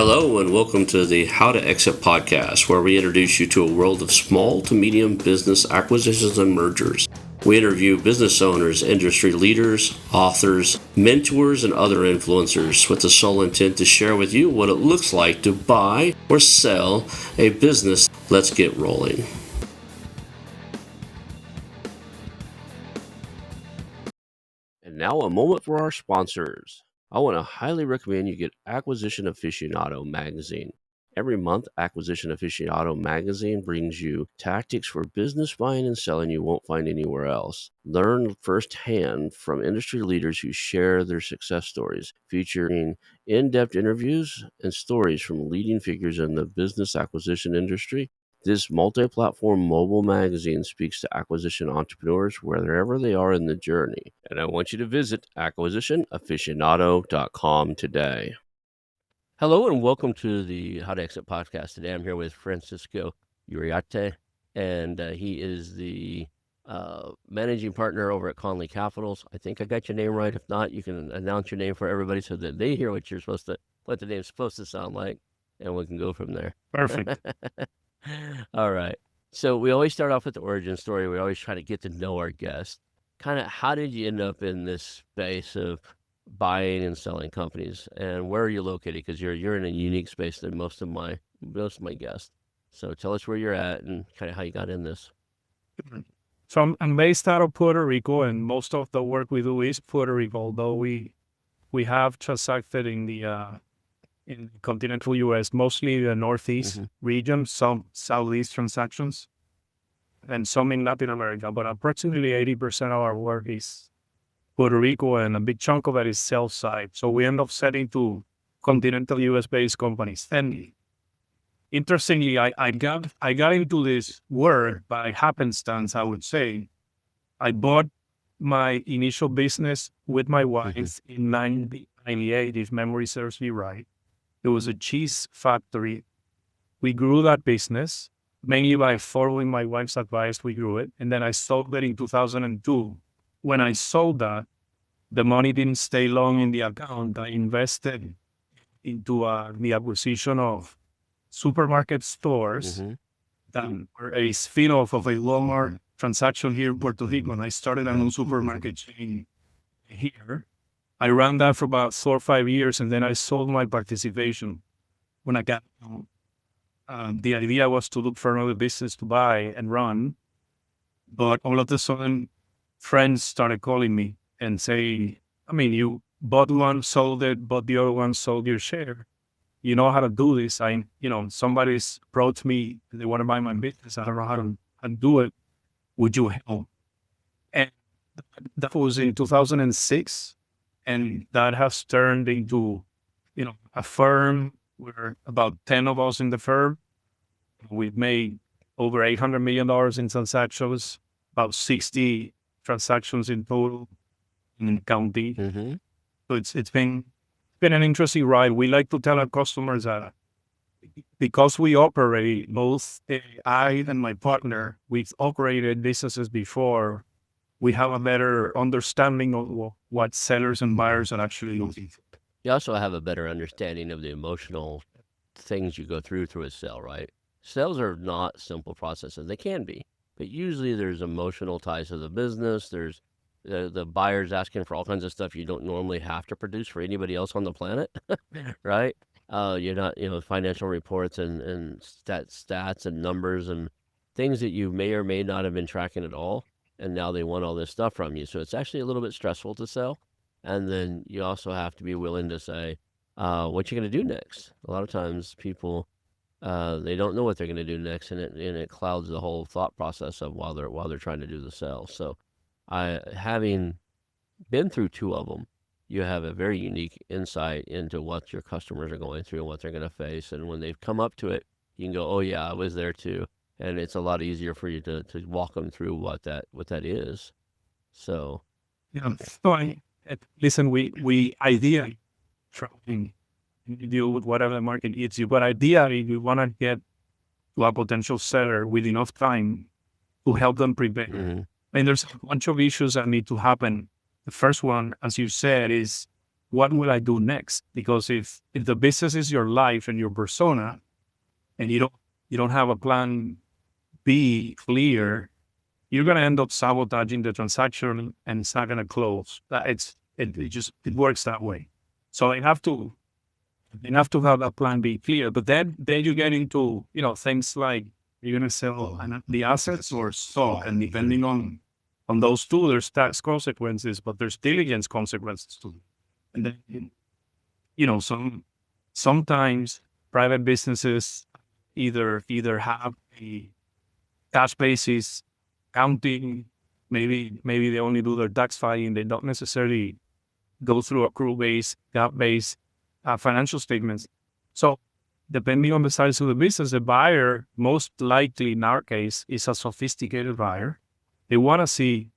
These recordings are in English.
Hello and welcome to the How to Exit podcast, where we introduce you to a world of small to medium business acquisitions and mergers. We interview business owners, industry leaders, authors, mentors, and other influencers with the sole intent to share with you what it looks like to buy or sell a business. Let's get rolling. And now a moment for our sponsors. I want to highly recommend you get Acquisition Aficionado magazine. Every month, Acquisition Aficionado magazine brings you tactics for business buying and selling you won't find anywhere else. Learn firsthand from industry leaders who share their success stories, featuring in-depth interviews and stories from leading figures in the business acquisition industry. This multi-platform mobile magazine speaks to acquisition entrepreneurs wherever they are in the journey. And I want you to visit acquisitionaficionado.com today. Hello and welcome to the How to Exit podcast. Today I'm here with Francisco Uriarte, and he is the managing partner over at Connelly Capital. I think I got your name right. If not, you can announce your name for everybody so that they hear what the name's supposed to sound like, and we can go from there. Perfect. All right. So we always start off with the origin story. We always try to get to know our guest. Kind of, how did you end up in this space of buying and selling companies, and where are you located? Because you're in a unique space than most of my guests. So tell us where you're at and kind of how you got in this. So I'm based out of Puerto Rico, and most of the work we do is Puerto Rico, although we have transacted in the continental U.S., mostly the Northeast region, some Southeast transactions, and some in Latin America. But approximately 80% of our work is Puerto Rico, and a big chunk of that is sell side. So we end up selling to continental U.S.-based companies. And interestingly, I got into this work by happenstance, I would say. I bought my initial business with my wife in 1998, if memory serves me right. It was a cheese factory. We grew that business, mainly by following my wife's advice. We grew it. And then I sold it in 2002. When I sold that, the money didn't stay long in the account. I invested into the acquisition of supermarket stores that were a spin-off of a Walmart transaction here in Puerto Rico. And I started a new supermarket chain here. I ran that for about 4 or 5 years, and then I sold my participation when I got home. The idea was to look for another business to buy and run. But all of a sudden, friends started calling me and say, you bought one, sold it, bought the other one, sold your share. You know how to do this. Somebody's approached me. They want to buy my business. I don't know how to do it. Would you help? And that was in 2006. And that has turned into, a firm. We're about 10 of us in the firm. We've made over $800 million in transactions, about 60 transactions in total in county. So it's been an interesting ride. We like to tell our customers that because we operate, both I and my partner, we've operated businesses before. We have a better understanding of what sellers and buyers are actually looking for. You also have a better understanding of the emotional things you go through a sale, right? Sales are not simple processes. They can be, but usually there's emotional ties to the business. There's the buyer's asking for all kinds of stuff you don't normally have to produce for anybody else on the planet, right? You're not, financial reports and stats and numbers and things that you may or may not have been tracking at all. And now they want all this stuff from you. So it's actually a little bit stressful to sell. And then you also have to be willing to say, what you're going to do next. A lot of times people, they don't know what they're going to do next, and it clouds the whole thought process of while they're trying to do the sale. So having been through 2 of them, you have a very unique insight into what your customers are going through and what they're going to face. And when they've come up to it, you can go, oh yeah, I was there too. And it's a lot easier for you to walk them through what that is. So, So listen, we ideally trying to deal with whatever the market needs you, but ideally we want to get to a potential seller with enough time to help them prepare. And there's a bunch of issues that need to happen. The first one, as you said, is what will I do next? Because if the business is your life and your persona, and you don't have a plan B clear, you're gonna end up sabotaging the transaction and it's not gonna close. It works that way. So you have to have that plan B clear. But then you get into things like you're gonna sell the assets or stock, and depending on those two, there's tax consequences, but there's diligence consequences too. And then sometimes private businesses either have a cash basis counting, maybe they only do their tax filing, they don't necessarily go through accrual based, gap based financial statements. So depending on the size of the business, the buyer, most likely in our case, is a sophisticated buyer. They want to see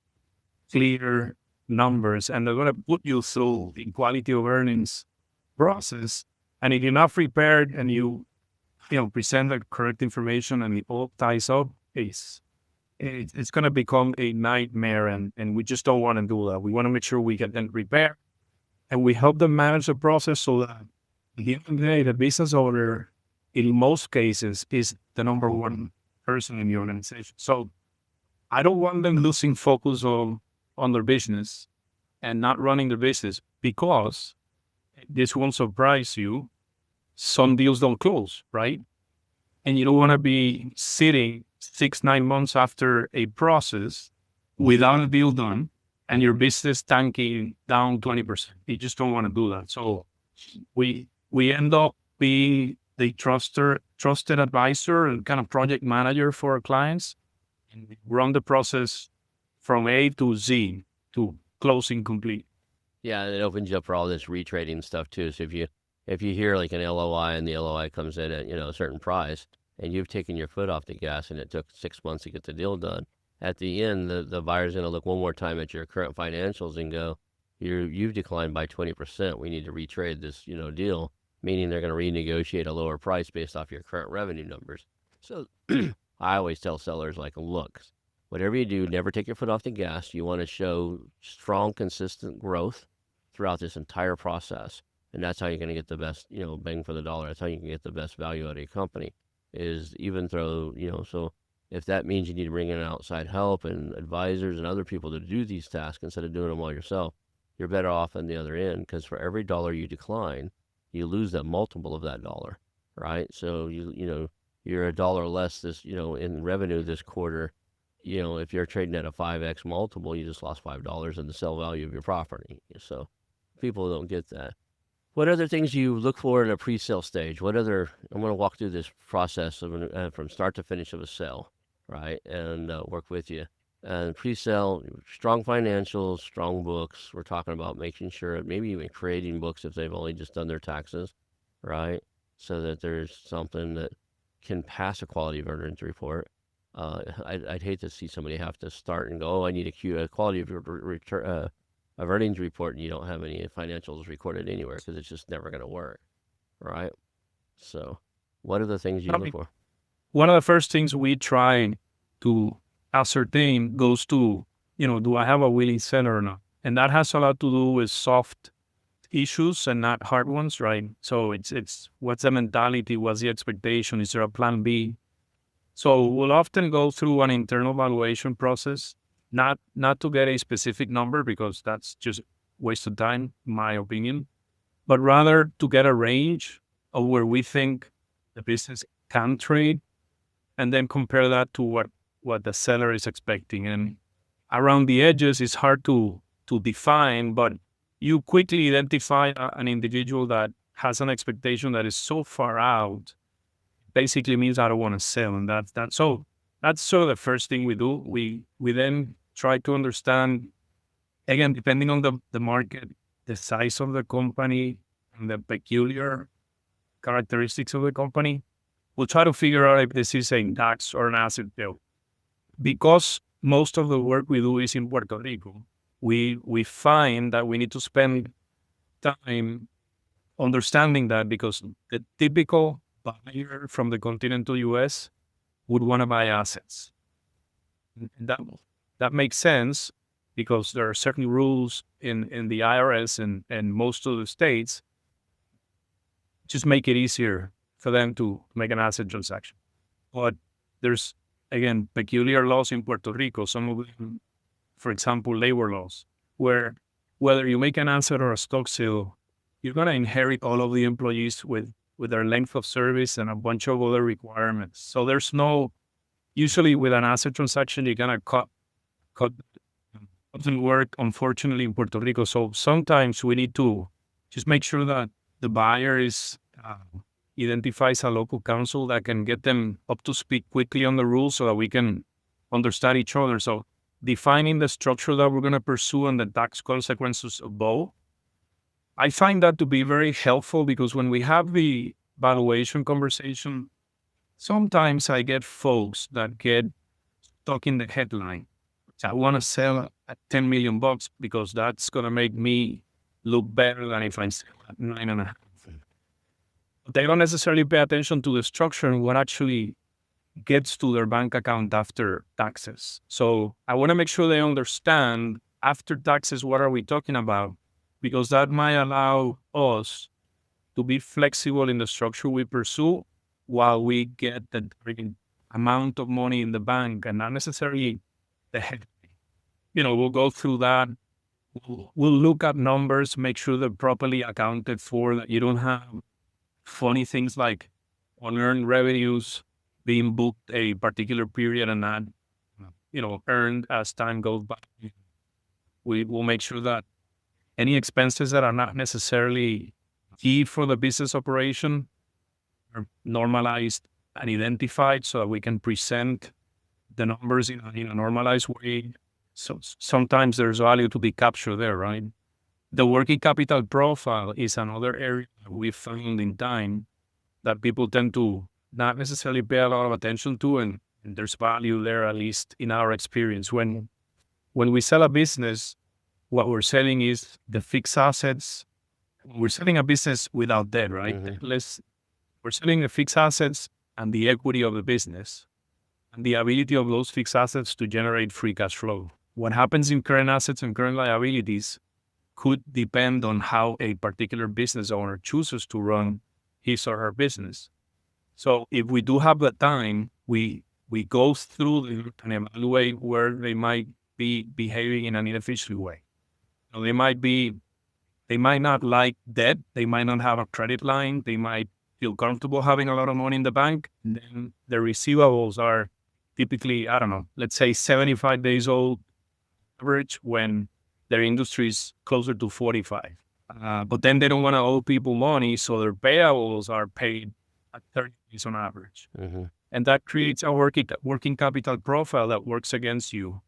clear numbers, and they're going to put you through the quality of earnings process. And if you're not prepared and you present the correct information and it all ties up, it's going to become a nightmare, and we just don't want to do that. We want to make sure we get them prepared, and we help them manage the process so that at the end of the day, the business owner, in most cases, is the number one person in the organization. So I don't want them losing focus on their business and not running their business, because this won't surprise you. Some deals don't close, right? And you don't want to be sitting 6-9 months after a process without a deal done and your business tanking down 20%. You just don't want to do that. So we end up being the trusted advisor and kind of project manager for our clients, and we run the process from A to Z to closing complete. Yeah, and it opens you up for all this retrading stuff too. So if you hear like an LOI and the LOI comes in at a certain price, and you've taken your foot off the gas and it took 6 months to get the deal done, at the end the buyer's going to look one more time at your current financials and go, you've declined by 20%. We need to retrade this deal, meaning they're going to renegotiate a lower price based off your current revenue numbers. So I always tell sellers, like, look, whatever you do, never take your foot off the gas. You want to show strong, consistent growth throughout this entire process. And that's how you're going to get the best, bang for the dollar. That's how you can get the best value out of your company, is even though, so if that means you need to bring in outside help and advisors and other people to do these tasks instead of doing them all yourself, you're better off on the other end, because for every dollar you decline, you lose that multiple of that dollar, right? So you're a dollar less in revenue this quarter. If you're trading at a 5x multiple, you just lost $5 in the sell value of your property. So people don't get that. What other things do you look for in a pre-sale stage? I'm going to walk through this process from start to finish of a sale, right? And work with you. And pre-sale, strong financials, strong books. We're talking about making sure, maybe even creating books if they've only just done their taxes, right? So that there's something that can pass a quality of earnings report. I'd hate to see somebody have to start and go, I need a quality of earnings report, and you don't have any financials recorded anywhere, because it's just never going to work, right? So what are the things you look for? One of the first things we try to ascertain goes to, do I have a willing seller or not? And that has a lot to do with soft issues and not hard ones, right? So it's what's the mentality? What's the expectation? Is there a plan B? So we'll often go through an internal valuation process, not to get a specific number, because that's just waste of time, in my opinion, but rather to get a range of where we think the business can trade, and then compare that to what the seller is expecting. And around the edges, it's hard to define, but you quickly identify an individual that has an expectation that is so far out, basically means I don't want to sell. And that's sort of the first thing we do. We then try to understand, again, depending on the market, the size of the company and the peculiar characteristics of the company. We'll try to figure out if this is a tax or an asset deal. Because most of the work we do is in Puerto Rico, we find that we need to spend time understanding that, because the typical buyer from the continental US would want to buy assets. And that makes sense, because there are certain rules in the IRS and most of the states just make it easier for them to make an asset transaction. But there's, again, peculiar laws in Puerto Rico, some of them, for example, labor laws, where whether you make an asset or a stock sale, you're going to inherit all of the employees with their length of service and a bunch of other requirements. So there's no, usually with an asset transaction, you're going to cut doesn't work, unfortunately, in Puerto Rico. So sometimes we need to just make sure that the buyer is identifies a local counsel that can get them up to speed quickly on the rules so that we can understand each other. So defining the structure that we're going to pursue and the tax consequences of both, I find that to be very helpful because when we have the valuation conversation, sometimes I get folks that get stuck in the headline. I want to sell at 10 million bucks because that's going to make me look better than if I sell at 9.5. But they don't necessarily pay attention to the structure and what actually gets to their bank account after taxes. So I want to make sure they understand after taxes, what are we talking about? Because that might allow us to be flexible in the structure we pursue while we get the amount of money in the bank and not necessarily the head. We'll go through that. We'll look at numbers, make sure they're properly accounted for, that you don't have funny things like unearned revenues being booked a particular period and not, earned as time goes by. We will make sure that any expenses that are not necessarily key for the business operation are normalized and identified so that we can present the numbers in a normalized way. So sometimes there's value to be captured there, right? The working capital profile is another area that we found in time that people tend to not necessarily pay a lot of attention to, and there's value there, at least in our experience. When we sell a business, what we're selling is the fixed assets. We're selling a business without debt, right? We're selling the fixed assets and the equity of the business and the ability of those fixed assets to generate free cash flow. What happens in current assets and current liabilities could depend on how a particular business owner chooses to run his or her business. So if we do have the time, we go through and evaluate where they might be behaving in an inefficient way. They might not like debt. They might not have a credit line. They might feel comfortable having a lot of money in the bank. And then the receivables are typically, let's say 75 days old average when their industry is closer to 45. But then they don't want to owe people money, so their payables are paid at 30 days on average. Mm-hmm. And that creates a working capital profile that works against you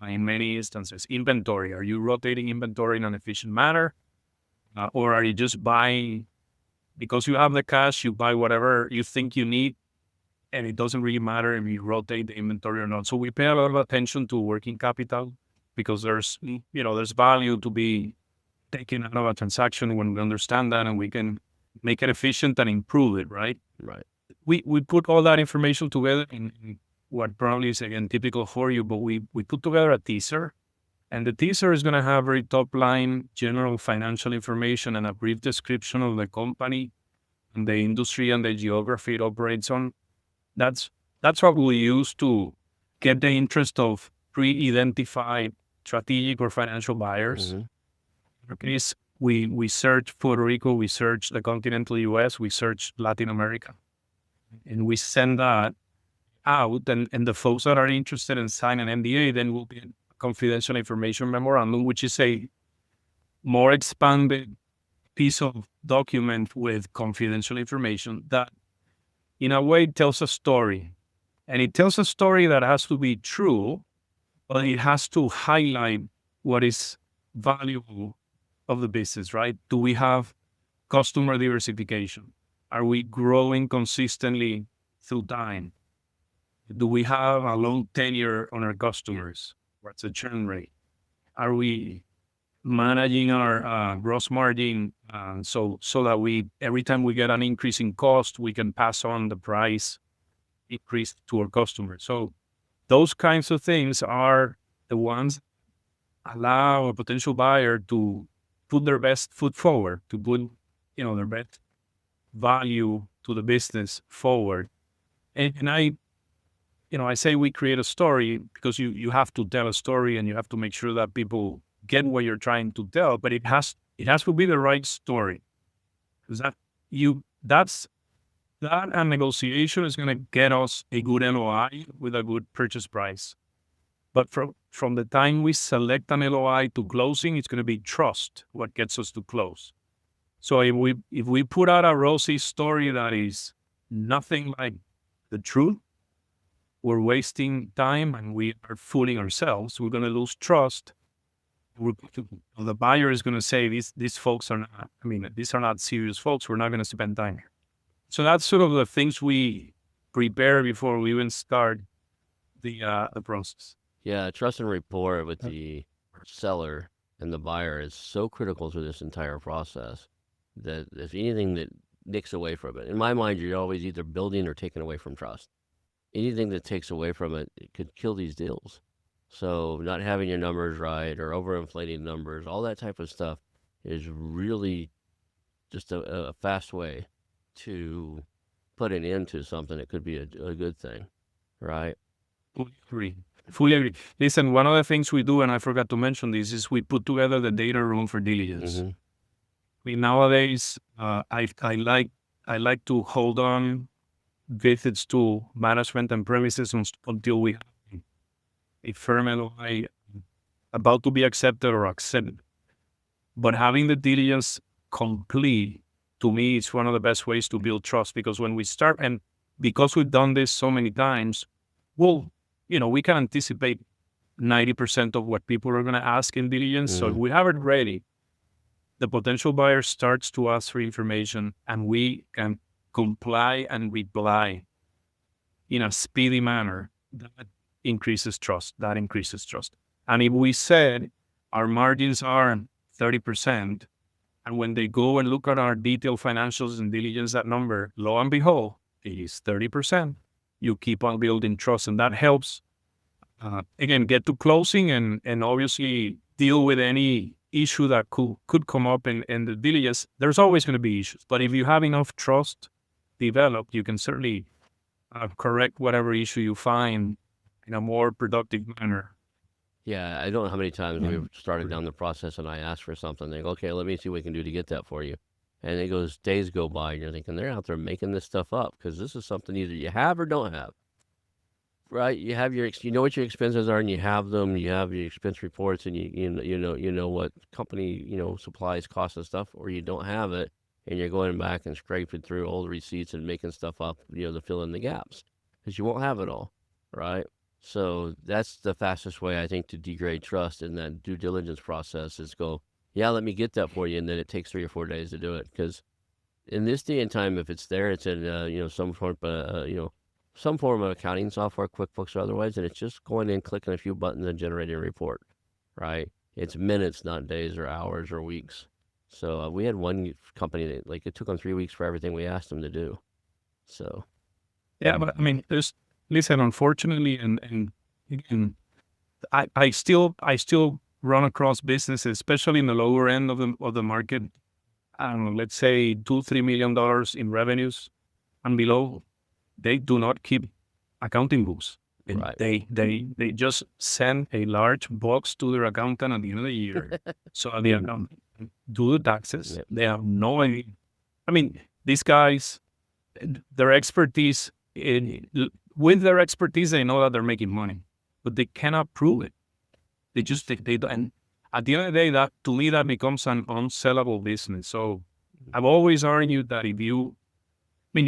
in many instances. Inventory, are you rotating inventory in an efficient manner? Or are you just buying, because you have the cash, you buy whatever you think you need, and it doesn't really matter if you rotate the inventory or not. So we pay a lot of attention to working capital because there's value to be taken out of a transaction when we understand that and we can make it efficient and improve it, right? Right. We put all that information together in what probably is, again, typical for you, but we put together a teaser. And the teaser is going to have very top line general financial information and a brief description of the company and the industry and the geography it operates on. That's what we use to get the interest of pre-identified strategic or financial buyers. Mm-hmm. In our case, we search Puerto Rico, we search the continental US, we search Latin America, and we send that out. And the folks that are interested in signing an NDA then will be confidential information memorandum, which is a more expanded piece of document with confidential information that in a way tells a story. And it tells a story that has to be true, but it has to highlight what is valuable of the business, right? Do we have customer diversification? Are we growing consistently through time? Do we have a long tenure on our customers? What's the churn rate? Are we managing our gross margin so that every time we get an increase in cost, we can pass on the price increase to our customers? So those kinds of things are the ones allow a potential buyer to put their best foot forward, to put, their best value to the business forward. And I say we create a story because you have to tell a story and you have to make sure that people get what you're trying to tell, but it has to be the right story. Because that and negotiation is going to get us a good LOI with a good purchase price. But from the time we select an LOI to closing, it's going to be trust what gets us to close. So if we put out a rosy story that is nothing like the truth, we're wasting time and we are fooling ourselves. We're going to lose trust. The buyer is going to say these folks are not. These are not serious folks. We're not going to spend time here. So that's sort of the things we prepare before we even start the process. Yeah, trust and rapport with the seller and the buyer is so critical to this entire process that if anything that nicks away from it, in my mind, you're always either building or taking away from trust. Anything that takes away from it, it could kill these deals. So not having your numbers right or overinflating numbers, all that type of stuff is really just a fast way to put an end to something that could be a good thing, right? Fully agree. Fully agree. Listen, one of the things we do, and I forgot to mention this, is we put together the data room for diligence. Nowadays, I like to hold on visits to management and premises until we have a firm LOI about to be accepted or accepted. But having the diligence complete, to me, is one of the best ways to build trust, because when we start, and because we've done this so many times, we can anticipate 90% of what people are going to ask in diligence. So if we have it ready, the potential buyer starts to ask for information and we can comply and reply in a speedy manner. That increases trust. And if we said our margins are 30%, and when they go and look at our detailed financials and diligence that number, lo and behold, it is 30%. You keep on building trust, and that helps, again, get to closing and obviously deal with any issue that could come up in the diligence. There's always going to be issues, but if you have enough trust developed, you can certainly correct whatever issue you find in a more productive manner. Yeah, I don't know how many times we've started down the process and I ask for something. They go, okay, let me see what we can do to get that for you. And it goes, days go by and you're thinking, they're out there making this stuff up because this is something either you have or don't have. Right? You have you know what your expenses are and you have them. You have your expense reports and you know what company, supplies cost and stuff, or you don't have it and you're going back and scraping through old receipts and making stuff up, to fill in the gaps because you won't have it all. Right? So that's the fastest way, I think, to degrade trust in that due diligence process is go, yeah, let me get that for you. And then it takes 3 or 4 days to do it. Because in this day and time, if it's there, it's in, some form of accounting software, QuickBooks or otherwise, and it's just going in, clicking a few buttons and generating a report, right? It's minutes, not days or hours or weeks. So we had one company that, it took them 3 weeks for everything we asked them to do. So. Yeah, but listen, unfortunately, and again, I still run across businesses, especially in the lower end of the market. I don't know, let's say $2-3 million in revenues and below. They do not keep accounting books. Right. They just send a large box to their accountant at the end of the year. So the accountant do the taxes. Yep. They have no idea. These guys, their expertise. With their expertise, they know that they're making money, but they cannot prove it. They don't. And at the end of the day, that to me that becomes an unsellable business. So I've always argued that you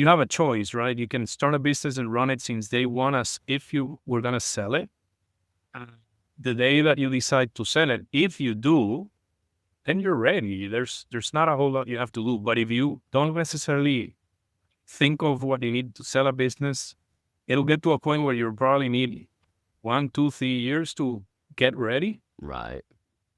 have a choice, right? You can start a business and run it since day one as if you were going to sell it. The day that you decide to sell it, if you do, then you're ready. There's not a whole lot you have to do. But if you don't necessarily think of what you need to sell a business, it'll get to a point where you probably need 1, 2, 3 years to get ready. Right.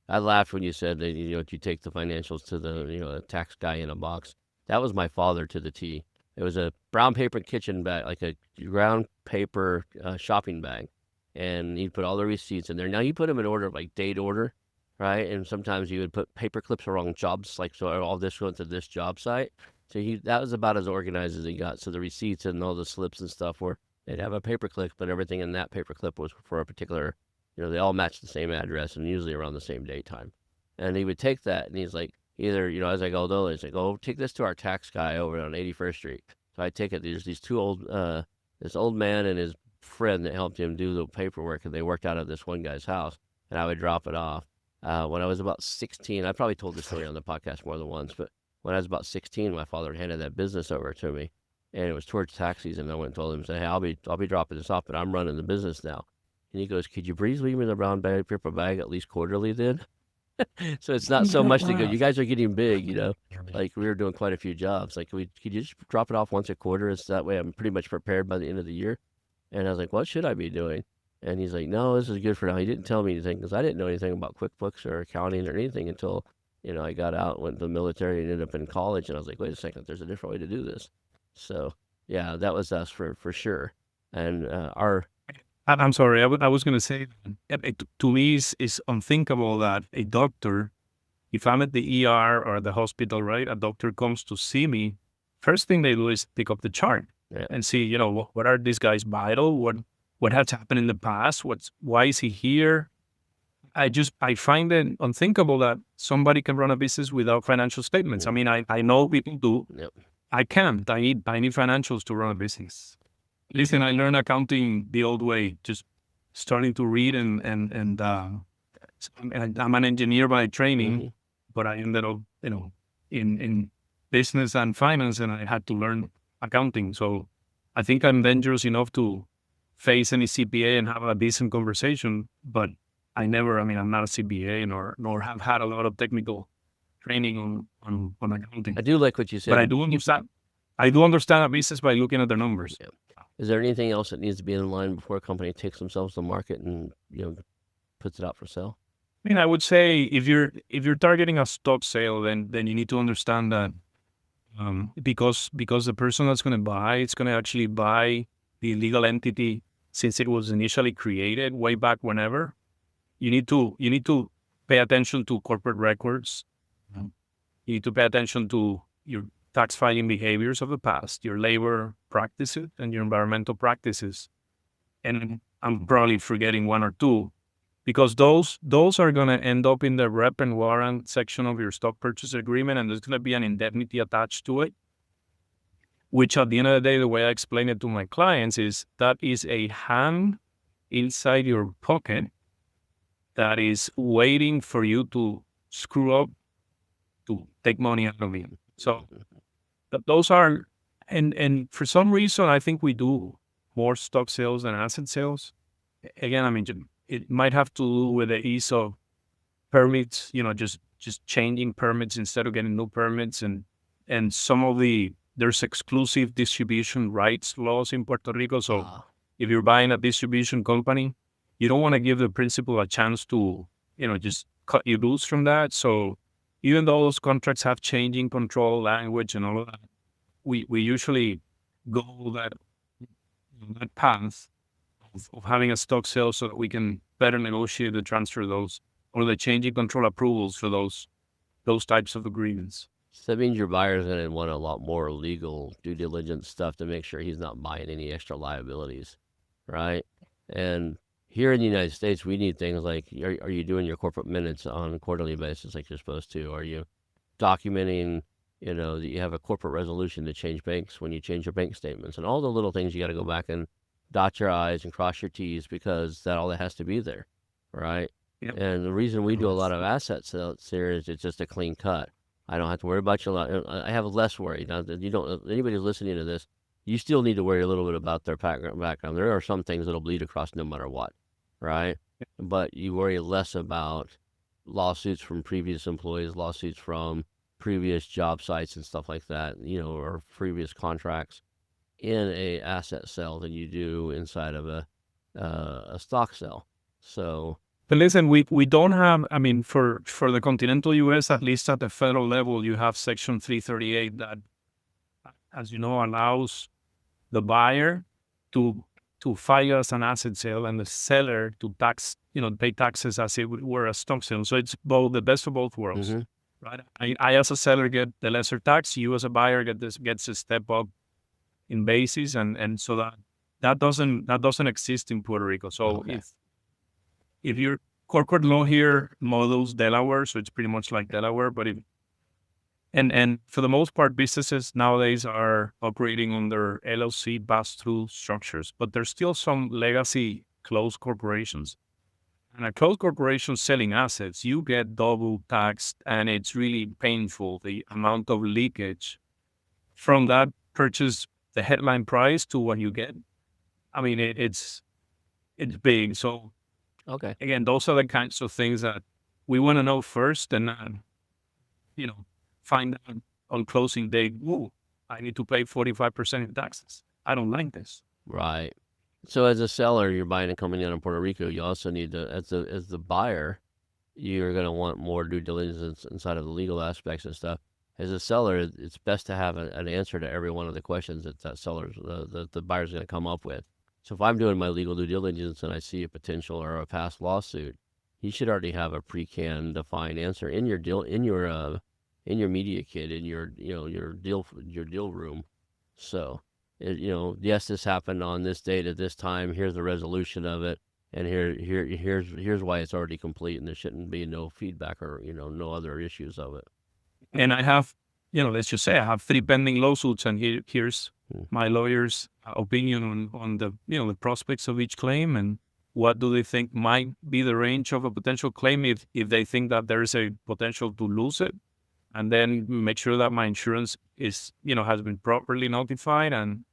I laughed when you said that, you take the financials to the, tax guy in a box. That was my father to the T. It was a brown paper kitchen bag, like a brown paper shopping bag. And he'd put all the receipts in there. Now, he put them in order, like date order. right? And sometimes you would put paper clips around jobs, like so all this went to this job site. So that was about as organized as he got. So the receipts and all the slips and stuff were they'd have a paper clip, but everything in that paper clip was for a particular, they all matched the same address and usually around the same date time. And he would take that and he's like, either, as I go, though, he's like, oh, take this to our tax guy over on 81st Street. So I take it. There's these this old man and his friend that helped him do the paperwork, and they worked out of this one guy's house, and I would drop it off. When I was about 16, I probably told this story on the podcast more than once, but when I was about 16, my father handed that business over to me, and it was towards tax season. I went and told him, "Say, hey, I'll be dropping this off, but I'm running the business now." And he goes, "Could you please leave me the brown paper bag at least quarterly then?" So it's not so much to go, you guys are getting big, like we were doing quite a few jobs. Like, could you just drop it off once a quarter? It's that way I'm pretty much prepared by the end of the year. And I was like, what should I be doing? And he's like, no, this is good for now. He didn't tell me anything because I didn't know anything about QuickBooks or accounting or anything until, I got out, went to the military, and ended up in college. And I was like, wait a second, there's a different way to do this. So, yeah, that was us for sure. And I'm sorry, I was going to say, to me, it's unthinkable that a doctor, if I'm at the ER or the hospital, right, a doctor comes to see me, first thing they do is pick up the chart and see, what are these guys vital? What has happened in the past? Why is he here? I find it unthinkable that somebody can run a business without financial statements. I mean, I know people do. Yep. I can't. I need financials to run a business. Listen, I learned accounting the old way, just starting to read and I'm an engineer by training, but I ended up, in business and finance, and I had to learn accounting. So I think I'm dangerous enough to face any CPA and have a decent conversation, but I'm not a CPA nor have had a lot of technical training on accounting. I do like what you said. But I do understand a business by looking at the numbers. Yeah. Is there anything else that needs to be in line before a company takes themselves to market and puts it out for sale? I mean, I would say if you're targeting a stock sale, then you need to understand that because the person that's going to buy, it's going to actually buy the legal entity since it was initially created way back whenever. You need to pay attention to corporate records. You need to pay attention to your tax filing behaviors of the past, your labor practices, and your environmental practices. And I'm probably forgetting one or two, because those are going to end up in the rep and warrant section of your stock purchase agreement, and there's going to be an indemnity attached to it, which at the end of the day, the way I explain it to my clients is that is a hand inside your pocket that is waiting for you to screw up to take money out of it. So those are, and for some reason, I think we do more stock sales than asset sales. Again, I mean, it might have to do with the ease of permits, just changing permits instead of getting new permits, and some of there's exclusive distribution rights laws in Puerto Rico. So if you're buying a distribution company, you don't want to give the principal a chance to, just cut you loose from that. So even though those contracts have changing control language and all of that, we usually go that path of having a stock sale so that we can better negotiate the transfer of those or the changing control approvals for those types of agreements. So that means your buyer's going to want a lot more legal due diligence stuff to make sure he's not buying any extra liabilities, right? And here in the United States, we need things like, are you doing your corporate minutes on a quarterly basis like you're supposed to? Are you documenting, that you have a corporate resolution to change banks when you change your bank statements? And all the little things you got to go back and dot your I's and cross your T's, because all that has to be there, right? Yep. And the reason we do a lot of asset sales here is it's just a clean cut. I don't have to worry about I have less worry. Now, anybody who's listening to this, you still need to worry a little bit about their background. There are some things that'll bleed across no matter what, right? But you worry less about lawsuits from previous employees, lawsuits from previous job sites and stuff like that, or previous contracts in a asset sale than you do inside of a stock sale. So, but listen, we don't have, I mean, for the continental U.S., at least at the federal level, you have Section 338 that, as you know, allows the buyer to to file as an asset sale and the seller to pay taxes as it were a stock sale. So it's both the best of both worlds, Mm-hmm. right? I as a seller get the lesser tax. You as a buyer gets a step up in basis, and so that doesn't exist in Puerto Rico. So Okay. if your corporate law here models Delaware, so it's pretty much like Delaware, but if and for the most part, businesses nowadays are operating under LLC pass-through structures, but there's still some legacy closed corporations. And a closed corporation selling assets, you get double taxed, and it's really painful, the amount of leakage from that purchase, the headline price to what you get. I mean, it's big. So Okay. again, those are the kinds of things that we want to know first, and you know, find out on closing day, ooh, I need to pay 45% in taxes. I don't like this. Right. So as a seller, you're buying a company out in Puerto Rico. You also need to, as the buyer, you're going to want more due diligence inside of the legal aspects and stuff. As a seller, it's best to have an answer to every one of the questions that seller's the buyer's going to come up with. So if I'm doing my legal due diligence and I see a potential or a past lawsuit, you should already have a pre-canned defined answer in your deal in your media kit in your your deal room. So yes, this happened on this date at this time. Here's the resolution of it, and here's why it's already complete, and there shouldn't be no feedback or no other issues of it. And I have, let's just say I have 3 pending lawsuits, and here's Hmm. my lawyer's opinion on the, the prospects of each claim, and what do they think might be the range of a potential claim if they think that there is a potential to lose it, and then make sure that my insurance is, has been properly notified, and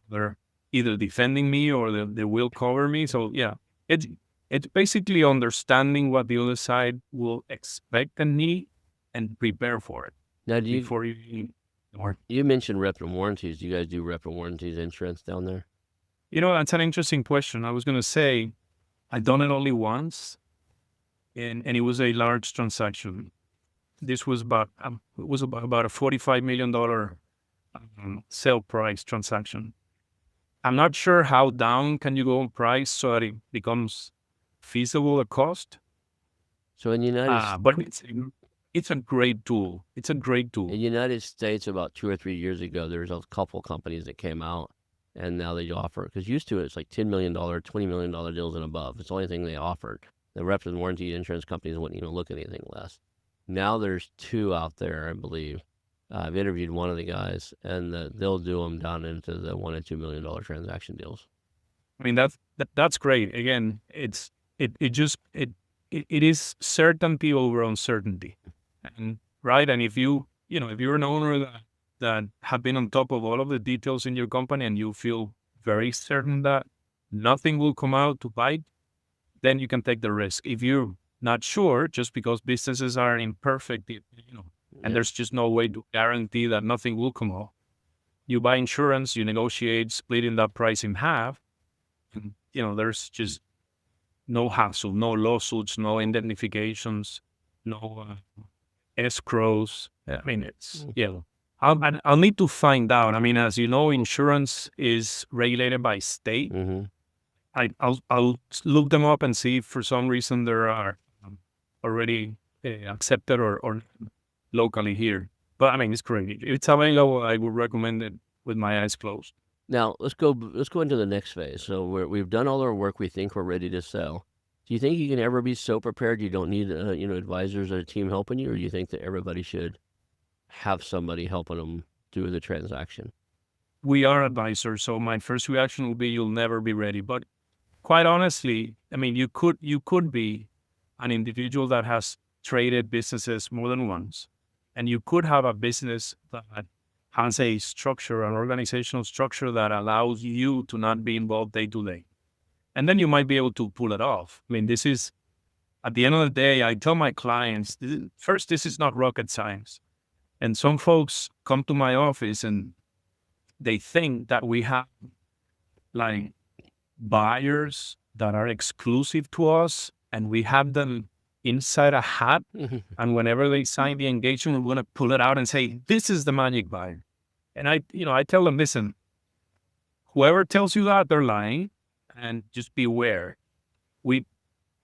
they're either defending me or they will cover me. So yeah, it's it's basically understanding what the other side will expect and need, and prepare for it Now, before you. Or you mentioned rep and warranties? Do you guys do rep and warranties insurance down there? that's an interesting question. I was going to say I've done it only once, and it was a large transaction. This was about a $45 million sale price transaction. I'm not sure how down can you go on price so that it becomes feasible at cost. So But it's a great tool. It's a great tool. in United States, about 2 or 3 years ago, there was a couple companies that came out, and now they offer, because used to it's like $10 million, $20 million deals and above. It's the only thing they offered. The reps and warranty insurance companies wouldn't even look at anything less. Now there's 2 out there, I believe. I've interviewed one of the guys, and they'll do them down into the $1 and $2 million transaction deals. I mean that's great. Again, it is certainty over uncertainty, and right. And if you're an owner that have been on top of all of the details in your company, and you feel very certain that nothing will come out to bite, then you can take the risk. If you're not sure, just because businesses are imperfect, and Yep. there's just no way to guarantee that nothing will come out, you buy insurance, you negotiate splitting that price in half, and there's just no hassle, no lawsuits, no indemnifications, no escrows. I mean, it's I'll need to find out. I mean, as you know, insurance is regulated by state. Mm-hmm. I'll look them up and see if for some reason there are already accepted or locally here. But I mean, it's great. If it's available, I would recommend it with my eyes closed. Now let's go into the next phase. So we've done all our work. We think we're ready to sell. Do you think you can ever be so prepared you don't need advisors or a team helping you, or do you think that everybody should have somebody helping them do the transaction? We are advisors, so my first reaction will be you'll never be ready. But quite honestly, I mean, you could be an individual that has traded businesses more than once, and you could have a business that has a structure, an organizational structure that allows you to not be involved day to day. And then you might be able to pull it off. I mean, this is, at the end of the day, I tell my clients, first, this is not rocket science. And some folks come to my office and they think that we have like buyers that are exclusive to us, and we have them inside a hat. And whenever they sign the engagement, we're going to pull it out and say, this is the magic buyer. And I tell them, listen, whoever tells you that, they're lying. And just beware. We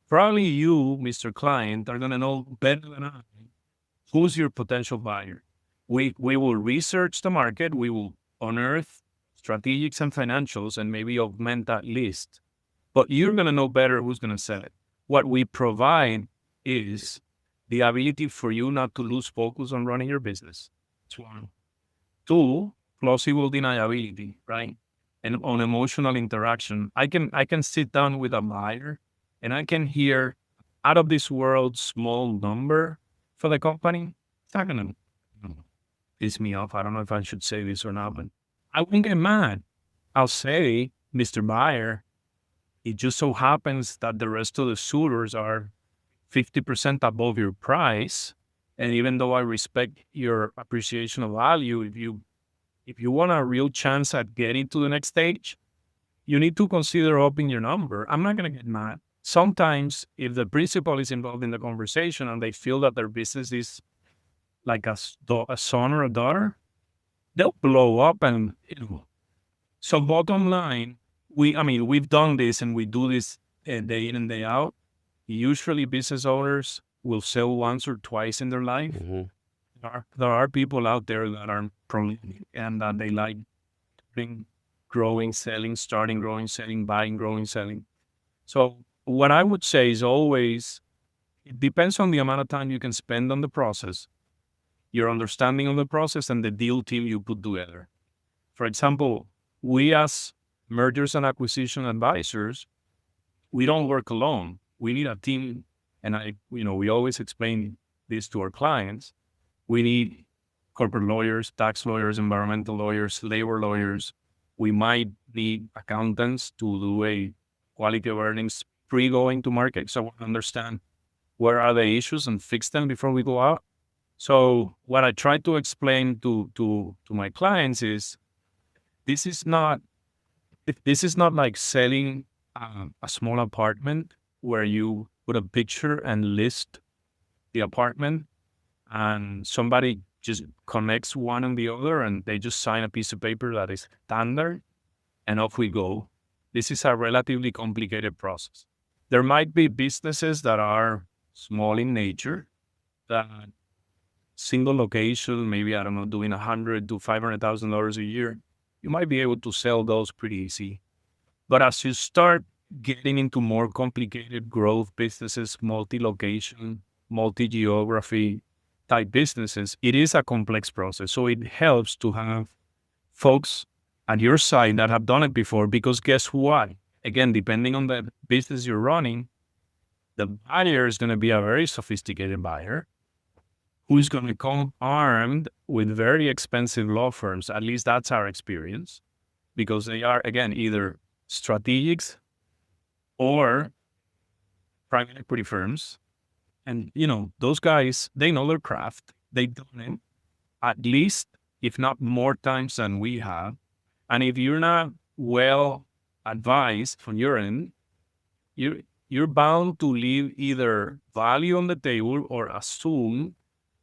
probably you, Mr. Client, are gonna know better than I who's your potential buyer. We will research the market. We will unearth strategics and financials and maybe augment that list. But you're gonna know better who's gonna sell it. What we provide is the ability for you not to lose focus on running your business. That's one. Two, plausible deniability, right? And on emotional interaction. I can sit down with a buyer and I can hear out of this world small number for the company. It's not gonna piss me off. I don't know if I should say this or not, but I won't get mad. I'll say, Mr. Buyer, it just so happens that the rest of the suitors are 50% above your price. And even though I respect your appreciation of value, if you want a real chance at getting to the next stage, you need to consider upping your number. I'm not going to get mad. Sometimes, if the principal is involved in the conversation and they feel that their business is like a son or a daughter, they'll blow up and, So bottom line, we've done this and we do this day in and day out. Usually business owners will sell once or twice in their life. Mm-hmm. There are people out there that are prolific and that they like growing, selling, starting, growing, selling, buying, growing, selling. So what I would say is always, it depends on the amount of time you can spend on the process, your understanding of the process, and the deal team you put together. For example, we as mergers and acquisition advisors, we don't work alone. We need a team. And we always explain this to our clients. We need corporate lawyers, tax lawyers, environmental lawyers, labor lawyers. We might need accountants to do a quality of earnings pre-going to market. So we understand where are the issues and fix them before we go out. So what I try to explain to my clients is this is not like selling a small apartment where you put a picture and list the apartment and somebody just connects one and the other and they just sign a piece of paper that is standard and off we go. This is a relatively complicated process. There might be businesses that are small in nature, that single location, maybe, I don't know, doing $100,000 to $500,000 a year. You might be able to sell those pretty easy. But as you start getting into more complicated growth businesses, multi-location, multi-geography type businesses, it is a complex process. So it helps to have folks at your side that have done it before, because guess what? Again, depending on the business you're running, the buyer is going to be a very sophisticated buyer who's going to come armed with very expensive law firms. At least that's our experience, because they are, again, either strategics or private equity firms. And, those guys, they know their craft. They've done it at least, if not more times than we have. And if you're not well advised from your end, you're bound to leave either value on the table or assume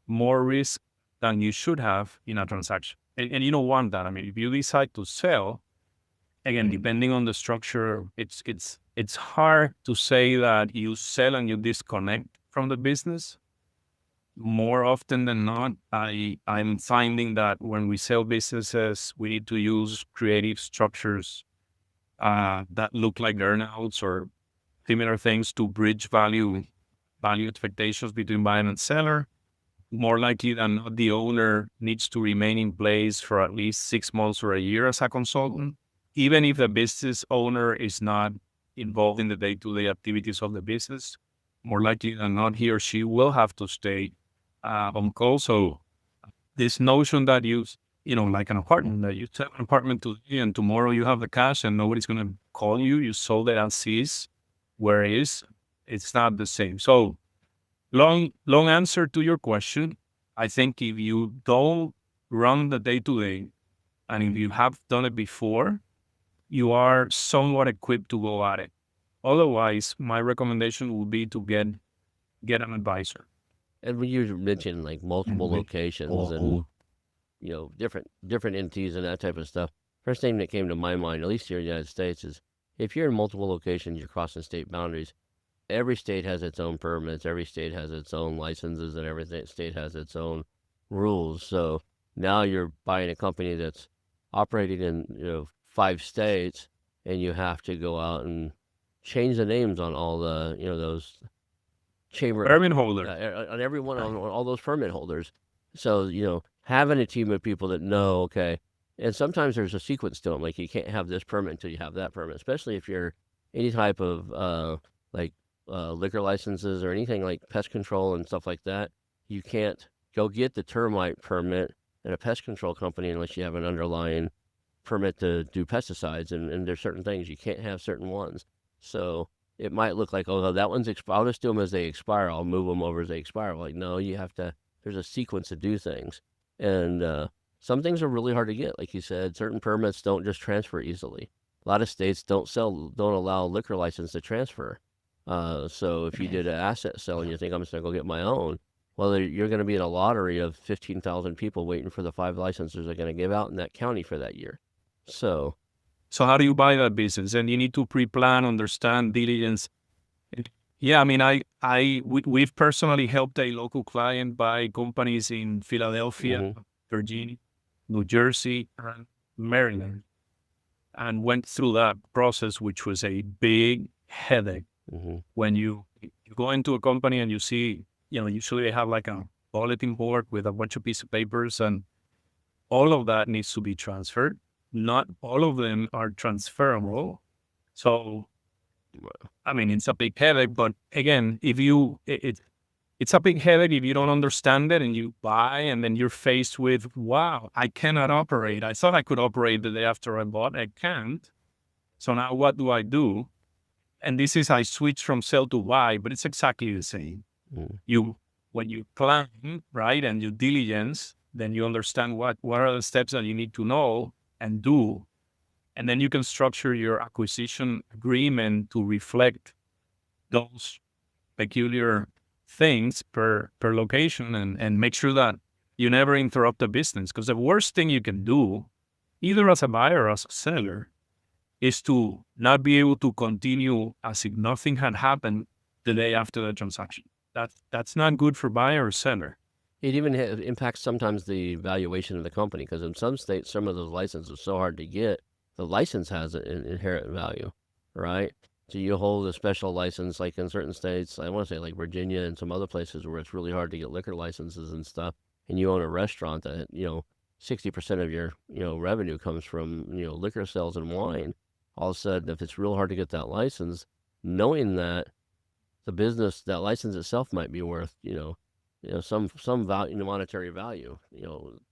more risk than you should have in a transaction. And you don't want that. If you decide to sell, again, depending on the structure, it's hard to say that you sell and you disconnect from the business. More often than not, I'm finding that when we sell businesses, we need to use creative structures that look like earnouts or similar things to bridge value expectations between buyer and seller. More likely than not, the owner needs to remain in place for at least 6 months or a year as a consultant, even if the business owner is not involved in the day-to-day activities of the business. More likely than not, he or she will have to stay on call. So this notion that like an apartment, that you sell an apartment today and tomorrow you have the cash and nobody's going to call you, you sold it as is, whereas it's not the same. So long answer to your question. I think if you don't run the day-to-day and if you have done it before, you are somewhat equipped to go at it. Otherwise, my recommendation would be to get an advisor. And when you mentioned like multiple locations and different entities and that type of stuff, first thing that came to my mind, at least here in the United States, is if you're in multiple locations, you're crossing state boundaries. Every state has its own permits. Every state has its own licenses, and every state has its own rules. So now you're buying a company that's operating in 5 states, and you have to go out and change the names on all the those chamber Permit holder. on every one on all those permit holders. So having a team of people that know, okay, and sometimes there's a sequence to them. Like you can't have this permit until you have that permit, especially if you're any type of like liquor licenses or anything like pest control and stuff like that. You can't go get the termite permit at a pest control company unless you have an underlying permit to do pesticides, and there's certain things you can't have certain ones. So it might look like, oh, that one's expired. I'll just do them as they expire. I'll move them over as they expire. Like, no, you have to. There's a sequence to do things, and some things are really hard to get. Like you said, certain permits don't just transfer easily. A lot of states don't allow liquor license to transfer. So if you did an asset sale and you think I'm just gonna go get my own, well, you're going to be in a lottery of 15,000 people waiting for the 5 licenses they're going to give out in that county for that year. So how do you buy that business? And you need to pre-plan, understand diligence. Yeah, I mean, we've personally helped a local client buy companies in Philadelphia, Virginia, New Jersey, and Maryland, and went through that process, which was a big headache. When you go into a company and you see, usually they have like a bulletin board with a bunch of pieces of papers, and all of that needs to be transferred. Not all of them are transferable. So, I mean, it's a big headache, but again, if it's a big headache if you don't understand it and you buy and then you're faced with, wow, I cannot operate. I thought I could operate the day after I bought. I can't. So now what do I do? And this is, I switch from sell to buy, but it's exactly the same. When you plan, right, and you diligence, then you understand what are the steps that you need to know and do. And then you can structure your acquisition agreement to reflect those peculiar things per location, and make sure that you never interrupt the business. Because the worst thing you can do, either as a buyer or as a seller, is to not be able to continue as if nothing had happened the day after the transaction. That's not good for buyer or seller. It even impacts sometimes the valuation of the company, because in some states, some of those licenses are so hard to get. The license has an inherent value, right? So you hold a special license, like in certain states, I want to say like Virginia and some other places where it's really hard to get liquor licenses and stuff, and you own a restaurant that 60% of your revenue comes from liquor sales and wine. All of a sudden, if it's real hard to get that license, knowing that the business, that license itself might be worth some value, monetary value,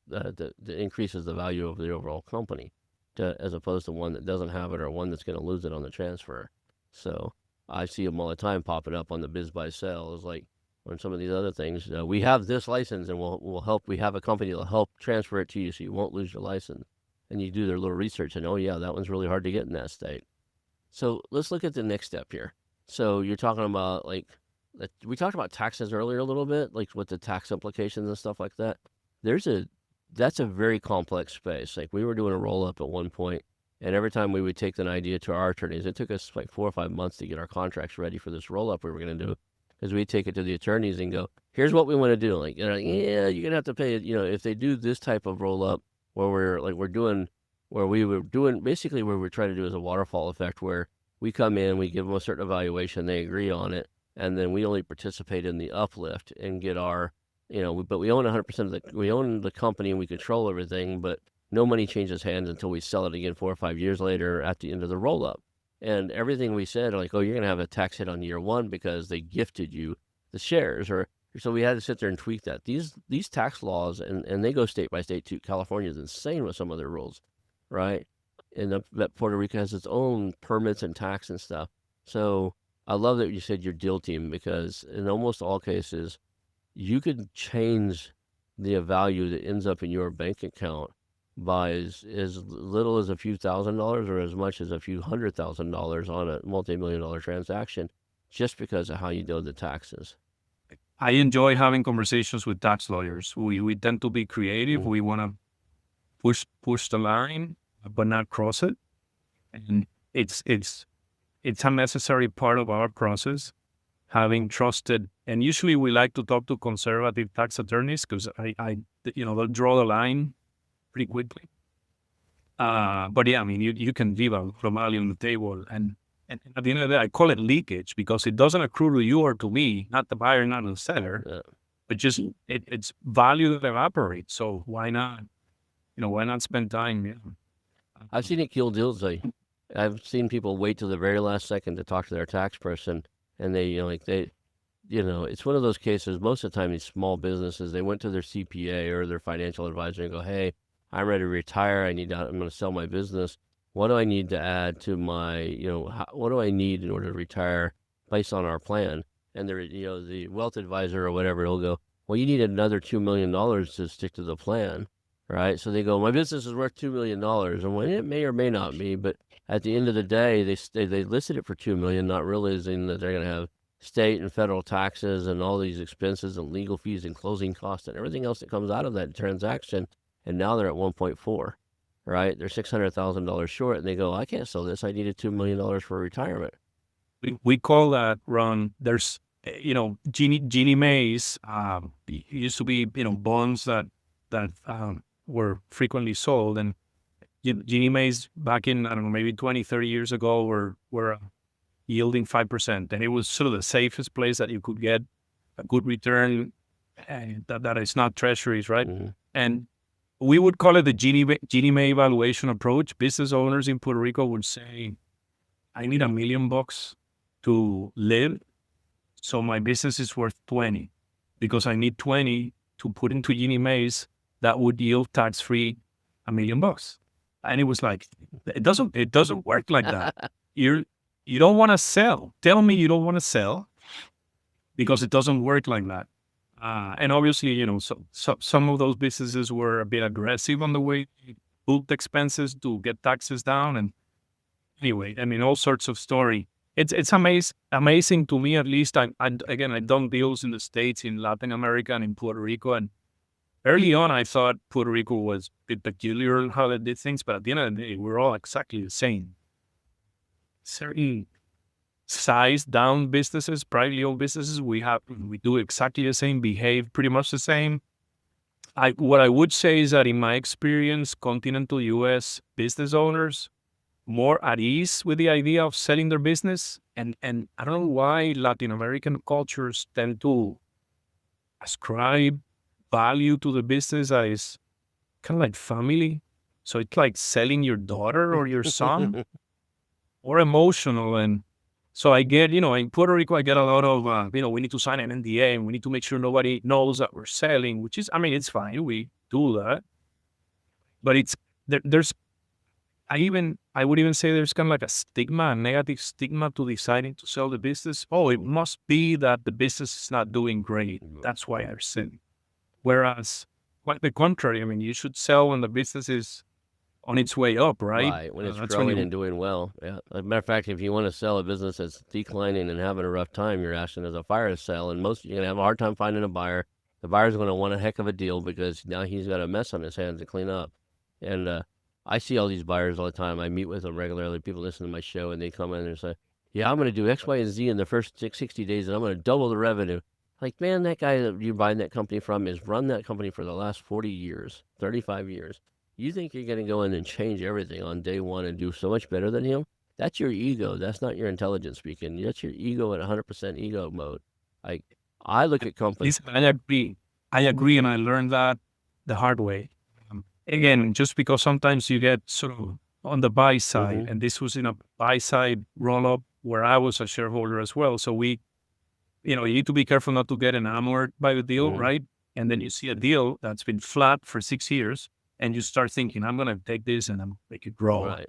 that increases the value of the overall company, as opposed to one that doesn't have it or one that's going to lose it on the transfer. So I see them all the time popping up on the biz buy sell. It's like on some of these other things, we have this license and we'll help. We have a company that'll help transfer it to you so you won't lose your license. And you do their little research and, oh yeah, that one's really hard to get in that state. So let's look at the next step here. So you're talking about we talked about taxes earlier a little bit, like with the tax implications and stuff like that. That's a very complex space. Like we were doing a roll up at one point, and every time we would take an idea to our attorneys, it took us like 4 or 5 months to get our contracts ready for this roll up we were going to do, because we'd take it to the attorneys and go, here's what we want to do. Like, yeah, you're going to have to pay it. If they do this type of roll up where we were trying to do is a waterfall effect, where we come in, we give them a certain evaluation, they agree on it, and then we only participate in the uplift and get our, but we own 100% we own the company and we control everything, but no money changes hands until we sell it again 4 or 5 years later at the end of the roll up. And everything we said, like, oh, you're going to have a tax hit on year one because they gifted you the shares, so we had to sit there and tweak that. These tax laws, and they go state by state too. California is insane with some of their rules, right? And that Puerto Rico has its own permits and tax and stuff. So I love that you said your deal team, because in almost all cases, you could change the value that ends up in your bank account by as little as a few $1,000s or as much as a few $100,000 on a multi-million-dollar transaction, just because of how you do the taxes. I enjoy having conversations with tax lawyers. We tend to be creative. We want to push the line, but not cross it. And it's it's a necessary part of our process, having trusted, and usually we like to talk to conservative tax attorneys because they'll draw the line pretty quickly. But yeah, I mean, you can leave a lot of value on the table, and at the end of the day, I call it leakage because it doesn't accrue to you or to me, not the buyer, not the seller, Yeah. but just it's value that evaporates. So why not? Why not spend time? Yeah. I've seen it kill deals. I've seen people wait till the very last second to talk to their tax person, and it's one of those cases. Most of the time, these small businesses, they went to their CPA or their financial advisor and go, "Hey, I'm ready to retire. I'm going to sell my business. What do I need to add to my, what do I need in order to retire based on our plan?" And the wealth advisor or whatever, he'll go, "Well, you need another $2 million to stick to the plan." Right? So they go, "My business is worth $2 million," and it may or may not be, but at the end of the day, they listed it for $2 million, not realizing that they're going to have state and federal taxes and all these expenses and legal fees and closing costs and everything else that comes out of that transaction. And now they're at 1.4, right? They're $600,000 short, and they go, "I can't sell this. I needed $2 million for retirement." We call that, Ron. There's Ginnie Mae's used to be bonds that were frequently sold, and Ginnie Mae's back in, I don't know, maybe 20, 30 years ago were yielding 5%, and it was sort of the safest place that you could get a good return, and that is not treasuries, right? Mm-hmm. And we would call it the Ginnie Mae valuation approach. Business owners in Puerto Rico would say, "I need $1 million to live, so my business is worth 20 because I need 20 to put into Ginnie Mae's that would yield tax-free $1 million." And it was like, it doesn't work like that. You don't want to sell. Tell me you don't want to sell, because it doesn't work like that. And obviously, some of those businesses were a bit aggressive on the way they booked expenses to get taxes down. And anyway, I mean, all sorts of story. It's amazing to me, at least. I've done deals in the States, in Latin America, and in Puerto Rico. And early on, I thought Puerto Rico was a bit peculiar in how they did things, but at the end of the day, we're all exactly the same. Certain size down businesses, privately owned businesses, we do exactly the same, behave pretty much the same. What I would say is that in my experience, continental U.S. business owners more at ease with the idea of selling their business, and I don't know why Latin American cultures tend to ascribe value to the business as kind of like family. So it's like selling your daughter or your son, or emotional. And so I get, in Puerto Rico, I get a lot of, we need to sign an NDA and we need to make sure nobody knows that we're selling, which is, I mean, it's fine. We do that. But there's, I would even say there's kind of like a negative stigma to deciding to sell the business. Oh, it must be that the business is not doing great. That's why I'm selling. Whereas, quite the contrary, I mean, you should sell when the business is on its way up, right? Right, when it's That's growing and doing well. Yeah. As a matter of fact, if you want to sell a business that's declining and having a rough time, you're asking as a fire sale, and you're going to have a hard time finding a buyer. The buyer's going to want a heck of a deal because now he's got a mess on his hands to clean up. And I see all these buyers all the time. I meet with them regularly. People listen to my show, and they come in and say, "Yeah, I'm going to do X, Y, and Z in the first 60 days, and I'm going to double the revenue." Like, man, that guy that you're buying that company from has run that company for the last 40 years, 35 years. You think you're going to go in and change everything on day one and do so much better than him? That's your ego. That's not your intelligence speaking. That's your ego in 100% ego mode. Like, I look at companies. Listen, I agree, and I learned that the hard way. Again, just because sometimes you get sort of on the buy side, and this was in a buy side roll up where I was a shareholder as well. So you need to be careful not to get enamored by the deal, right? And then you see a deal that's been flat for 6 years, and you start thinking, "I'm going to take this and I'm make it grow." Right.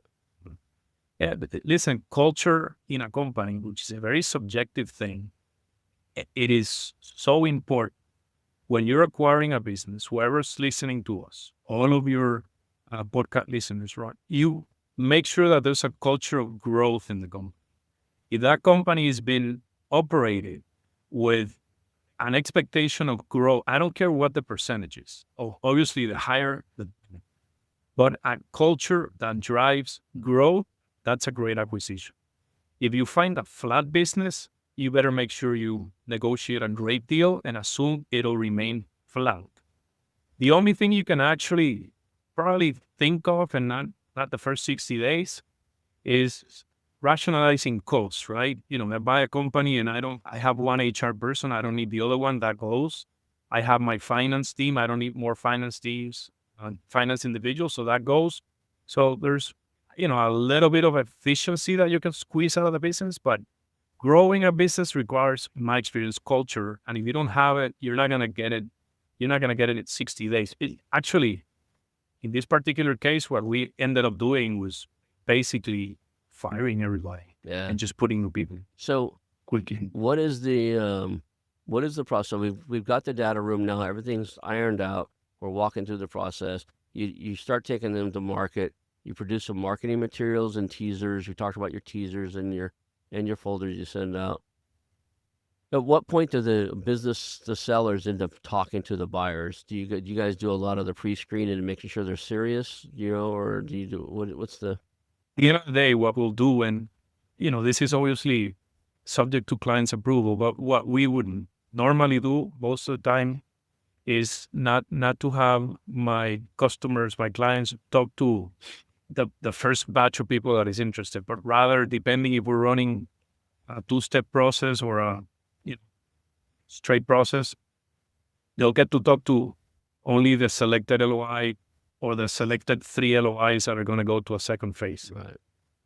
Yeah, but listen, culture in a company, which is a very subjective thing, it is so important. When you're acquiring a business, whoever's listening to us, all of your podcast listeners, right? You make sure that there's a culture of growth in the company. If that company has been operated with an expectation of growth, I don't care what the percentage is. Oh, obviously, the higher, but a culture that drives growth, that's a great acquisition. If you find a flat business, you better make sure you negotiate a great deal and assume it'll remain flat. The only thing you can actually probably think of, and not the first 60 days, is rationalizing costs, right? I buy a company and I have one HR person, I don't need the other one, that goes. I have my finance team, I don't need more finance teams, finance individuals, so that goes. So there's, a little bit of efficiency that you can squeeze out of the business, but growing a business requires, in my experience, culture. And if you don't have it, you're not going to get it. You're not going to get it in 60 days. Actually, in this particular case, what we ended up doing was basically firing everybody Yeah. and just putting new people So quickly. what is the process? We've got the data room now. Everything's ironed out. We're walking through the process. You start taking them to market. You produce some marketing materials and teasers. You talked about your teasers and your folders you send out. At what point do the sellers end up talking to the buyers? Do you guys do a lot of the pre-screening and making sure they're serious, or do you do what's the? At the end of the day, what we'll do, and this is obviously subject to client's approval, but what we would normally do most of the time is not to have my customers, my clients, talk to the first batch of people that is interested, but rather, depending if we're running a two-step process or a straight process, they'll get to talk to only the selected LOI or the selected 3 LOIs that are going to go to a second phase. Right.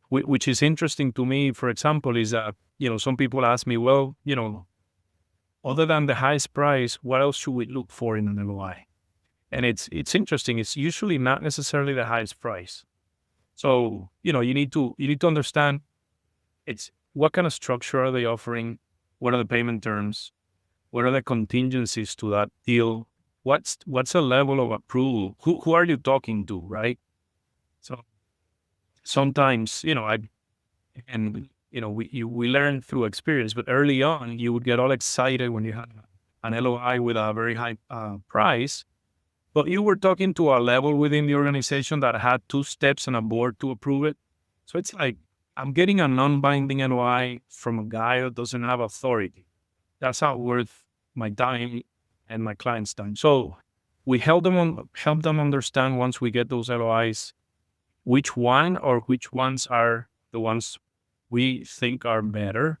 Which is interesting to me, for example, is that, some people ask me, well, other than the highest price, what else should we look for in an LOI? And it's interesting. It's usually not necessarily the highest price. So, you need to understand it's what kind of structure are they offering? What are the payment terms? What are the contingencies to that deal? What's the level of approval? Who are you talking to, right? So sometimes, we learn through experience, but early on, you would get all excited when you had an LOI with a very high price, but you were talking to a level within the organization that had 2 steps and a board to approve it. So it's like, I'm getting a non-binding LOI from a guy who doesn't have authority. That's not worth my time and my client's time. So we help them understand, once we get those LOIs, which ones are the ones we think are better.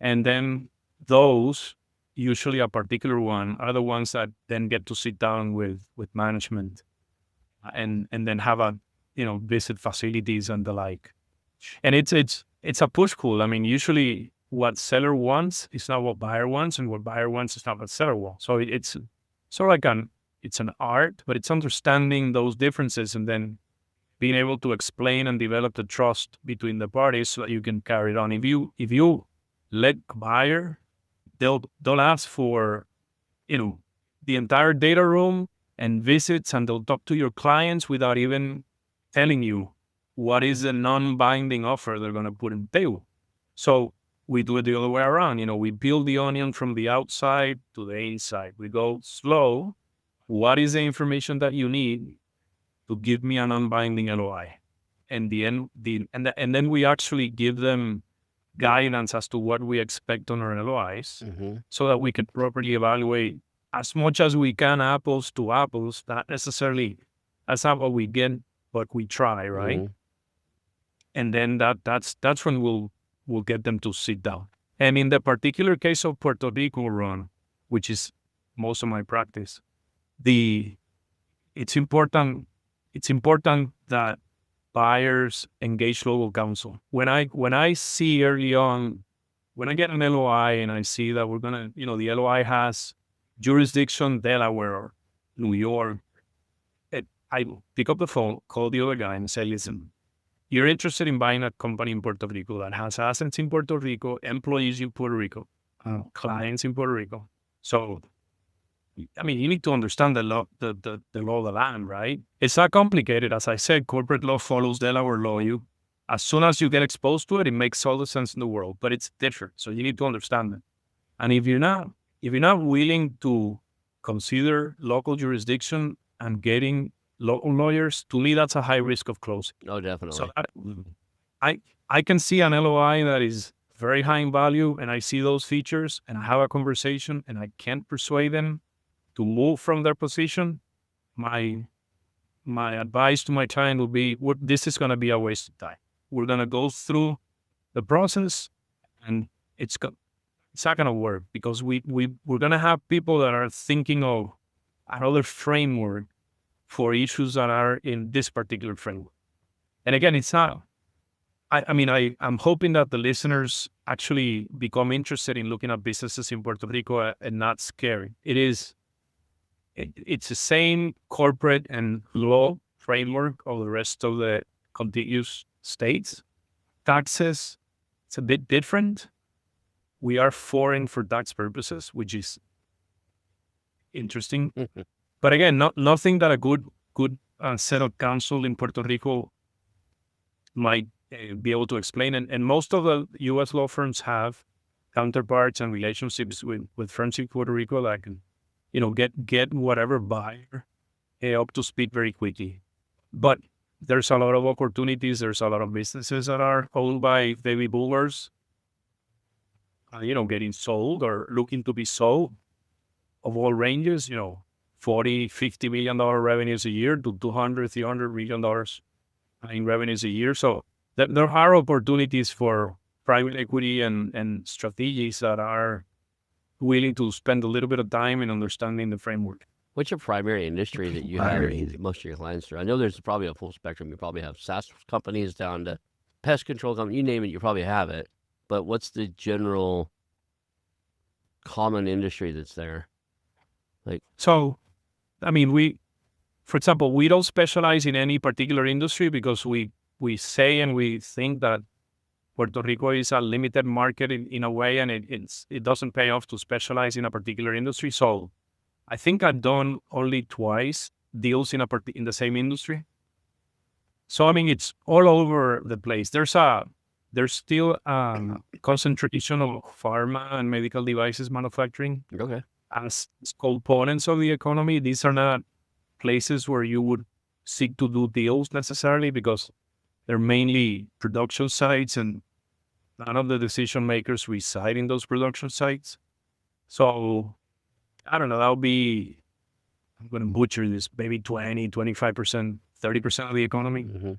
And then those, usually a particular one, are the ones that then get to sit down with management and then have a, visit facilities and the like. And it's a push-pull. I mean, usually what seller wants is not what buyer wants, and what buyer wants is not what seller wants. So it's sort of like it's an art, but it's understanding those differences and then being able to explain and develop the trust between the parties so that you can carry it on. If you let buyer, they'll ask for, the entire data room and visits, and they'll talk to your clients without even telling you what is the non-binding offer they're going to put in the table. So we do it the other way around. We peel the onion from the outside to the inside. We go slow. What is the information that you need to give me an non-binding LOI? And then we actually give them guidance as to what we expect on our LOIs, so that we can properly evaluate as much as we can, apples to apples. Not necessarily, that's not what we get, but we try, right? And then that's when we'll get them to sit down. And in the particular case of Puerto Rico, Ron, which is most of my practice, it's important that buyers engage local counsel. When I see early on, when I get an LOI and I see that we're gonna, the LOI has jurisdiction Delaware or New York, I pick up the phone, call the other guy, and say, listen, you're interested in buying a company in Puerto Rico that has assets in Puerto Rico, employees in Puerto Rico, clients in Puerto Rico. So, I mean, you need to understand the law, the law of the land, right? It's not complicated. As I said, corporate law follows Delaware law. As soon as you get exposed to it, it makes all the sense in the world, but it's different. So you need to understand it. And if you're not willing to consider local jurisdiction and getting local lawyers, to me, that's a high risk of closing. Oh, definitely. So I can see an LOI that is very high in value, and I see those features, and I have a conversation, and I can't persuade them to move from their position. My advice to my client would be, this is going to be a waste of time. We're going to go through the process, and it's not going to work, because we're going to have people that are thinking of another framework for issues that are in this particular framework. And again, it's not. I'm hoping that the listeners actually become interested in looking at businesses in Puerto Rico and not scared. It's the same corporate and law framework of the rest of the contiguous states. Taxes, it's a bit different. We are foreign for tax purposes, which is interesting. But again, nothing that a good set of counsel in Puerto Rico might be able to explain. And most of the U.S. law firms have counterparts and relationships with firms in Puerto Rico that can, get whatever buyer up to speed very quickly. But there's a lot of opportunities. There's a lot of businesses that are owned by baby boomers, getting sold or looking to be sold, of all ranges, $40, $50 million revenues a year to $200, $300 million in revenues a year. So there are opportunities for private equity and strategies that are willing to spend a little bit of time in understanding the framework. What's your primary industry that you have most of your clients through? I know there's probably a full spectrum. You probably have SaaS companies down to pest control companies. You name it, you probably have it. But what's the general common industry that's there? For example, we don't specialize in any particular industry, because we say and we think that Puerto Rico is a limited market in a way, and it doesn't pay off to specialize in a particular industry. So I think I've done only twice deals in the same industry. So it's all over the place. There's still concentration of pharma and medical devices manufacturing as components of the economy. These are not places where you would seek to do deals necessarily, because they're mainly production sites, and none of the decision makers reside in those production sites. So I don't know, I'm going to butcher this, maybe 20, 25%, 30% of the economy. Mm-hmm.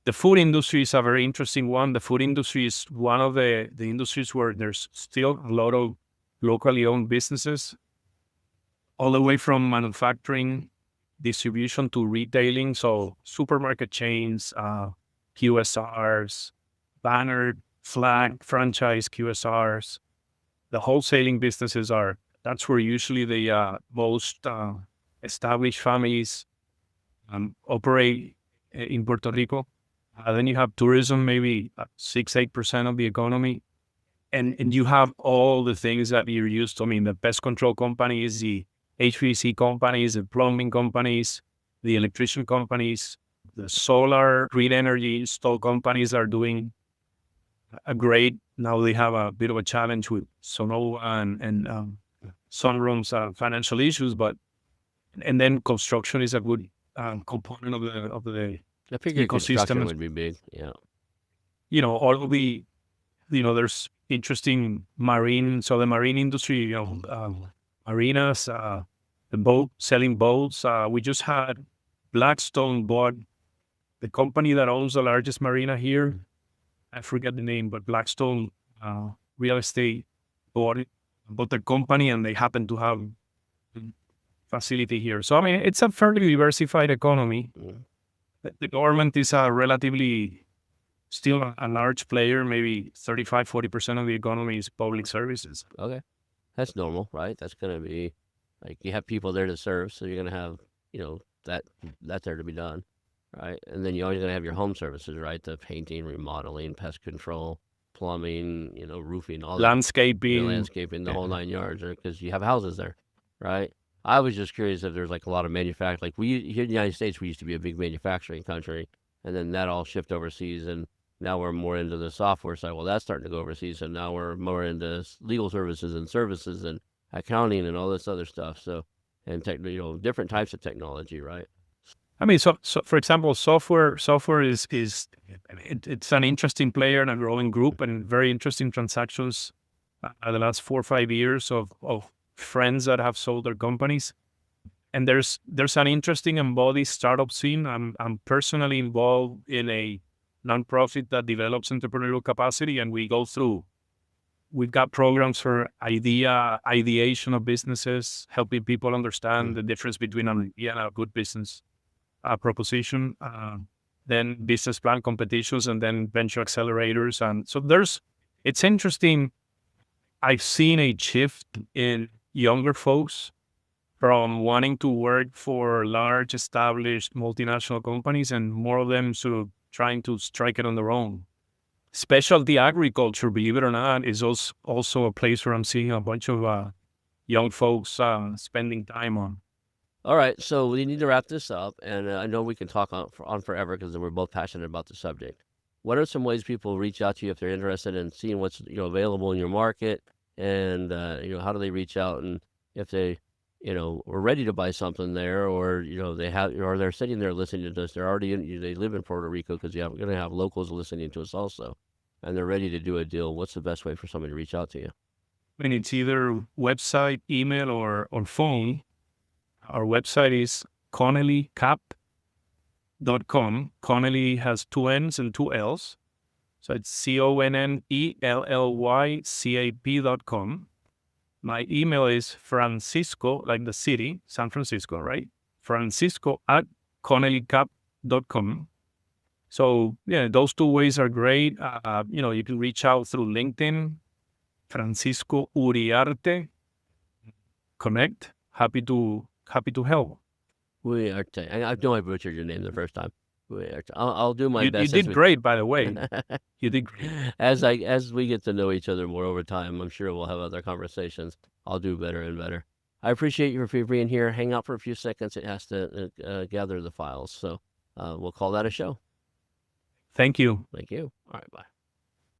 The food industry is a very interesting one. The food industry is one of the industries where there's still a lot of locally owned businesses, all the way from manufacturing, distribution to retailing. So supermarket chains, QSRs, banner, flag, franchise QSRs. The wholesaling businesses that's where usually the most established families operate in Puerto Rico. Then you have tourism, maybe 6-8% of the economy. And you have all the things that you're used to. The pest control companies, the HVAC companies, the plumbing companies, the electrician companies, the solar, green energy install companies are doing a great. Now they have a bit of a challenge with Sonova and Sunroom's financial issues, and then construction is a good component of the I figured construction ecosystem would be big. Yeah. All of the, there's interesting marine. So the marine industry, marinas, the selling boats. We just had Blackstone bought the company that owns the largest marina here. I forget the name, but Blackstone Real Estate bought the company, and they happen to have a facility here. So it's a fairly diversified economy. Mm-hmm. The government is a relatively still a large player. Maybe 35-40% of the economy is public services. Okay. That's normal, right? That's going to be you have people there to serve, so you're going to have, that's there to be done, right? And then you're always going to have your home services, right? The painting, remodeling, pest control, plumbing, roofing, all landscaping, the whole 9 yards, because you have houses there, right? I was just curious if there's a lot of manufacturing. We here in the United States, we used to be a big manufacturing country, and then that all shifted overseas, and now we're more into the software side. Well, that's starting to go overseas, and now we're more into legal services and accounting and all this other stuff. So, and different types of technology, right? I mean, so for example, software is it's an interesting player and a growing group and very interesting transactions the last 4 or 5 years of friends that have sold their companies. And there's an interesting embodied startup scene. I'm personally involved in a nonprofit that develops entrepreneurial capacity, and we've got programs for ideation of businesses, helping people understand the difference between an idea and a good business proposition, then business plan competitions, and then venture accelerators. And so it's interesting. I've seen a shift in younger folks from wanting to work for large established multinational companies and more of them sort of trying to strike it on their own. Specialty agriculture, believe it or not, is also a place where I'm seeing a bunch of young folks spending time on. All right, so we need to wrap this up, and I know we can talk on forever because we're both passionate about the subject. What are some ways people reach out to you if they're interested in seeing what's available in your market, and how do they reach out, and if they are ready to buy something there, or they're sitting there listening to us, they're already they live in Puerto Rico because you're going to have locals listening to us also, and they're ready to do a deal. What's the best way for somebody to reach out to you? I mean, it's either website, email, or phone. Our website is ConnellyCap.com. Connelly has 2 N's and 2 L's. So it's ConnellyCap.com. My email is Francisco, like the city, San Francisco, right? Francisco@ConnellyCap.com. So, yeah, those 2 ways are great. You can reach out through LinkedIn, Francisco Uriarte, connect. Happy to help. Uriarte. I know I butchered your name the first time. Uriarte. I'll do my You best. did great, by the way. You did great. As we get to know each other more over time, I'm sure we'll have other conversations. I'll do better and better. I appreciate you for being here. Hang out for a few seconds. It has to gather the files. So we'll call that a show. Thank you. Thank you. All right, bye.